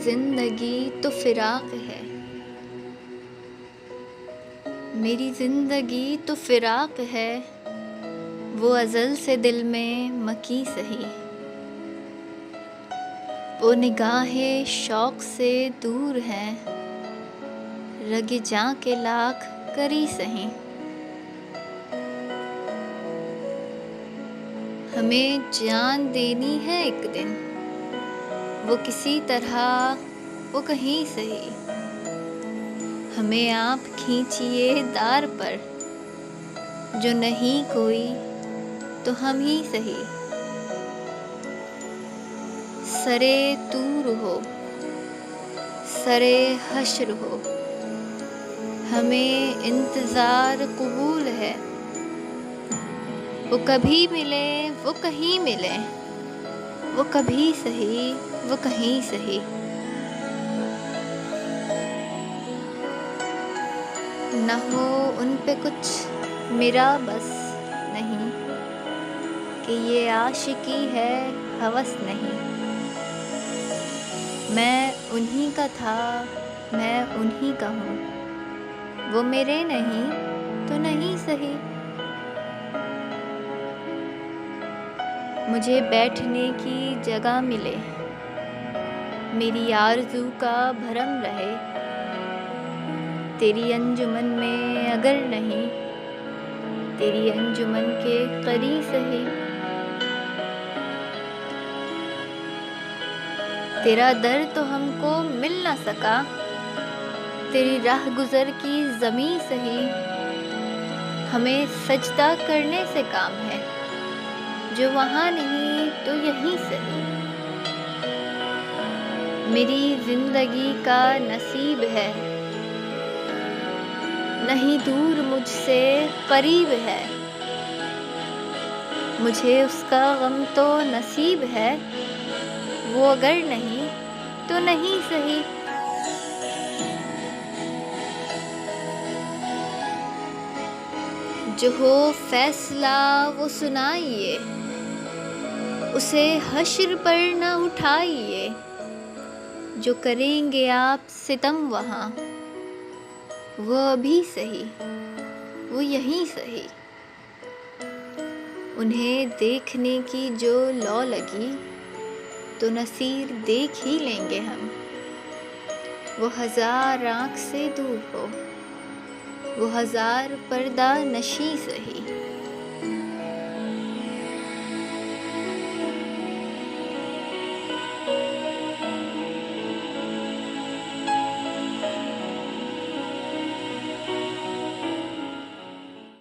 जिंदगी तो फिराक है, मेरी जिंदगी तो फिराक है, वो अज़ल से दिल में मकी सही। वो निगाहें शौक से दूर हैं, रगे जां के लाख करी सही। हमें जान देनी है एक दिन, वो किसी तरह वो कहीं सही। हमें आप खींचिए दार पर, जो नहीं कोई तो हम ही सही। सरे तूर हो, सरे हश्र हो, हमें इंतज़ार कबूल है। वो कभी मिले वो कहीं मिले, वो कभी सही वो कहीं सही। न हो उन पे कुछ मेरा बस नहीं, कि ये आशिकी है हवस नहीं। मैं उन्हीं का था, मैं उन्हीं का हूँ, वो मेरे नहीं तो नहीं सही। मुझे बैठने की जगह मिले, मेरी आरज़ू का भरम रहे। तेरी अंजुमन में अगर नहीं, तेरी अंजुमन के करीब सही। तेरा दर तो हमको मिल ना सका, तेरी राह गुज़र की ज़मीं सही। हमें सजदा करने से काम है, जो वहाँ नहीं तो यहीं सही। मेरी ज़िंदगी का नसीब है, नहीं दूर मुझसे करीब है। मुझे उसका गम तो नसीब है, वो अगर नहीं तो नहीं सही। जो हो फैसला वो सुनाइए, उसे हश्र पर न उठाइए। जो करेंगे आप सितम वहाँ, वो अभी सही वो यहीं सही। उन्हें देखने की जो लौ लगी, तो नसीर देख ही लेंगे हम। वो हज़ार आँख से दूर हो, वो हज़ार पर्दा नशी सही।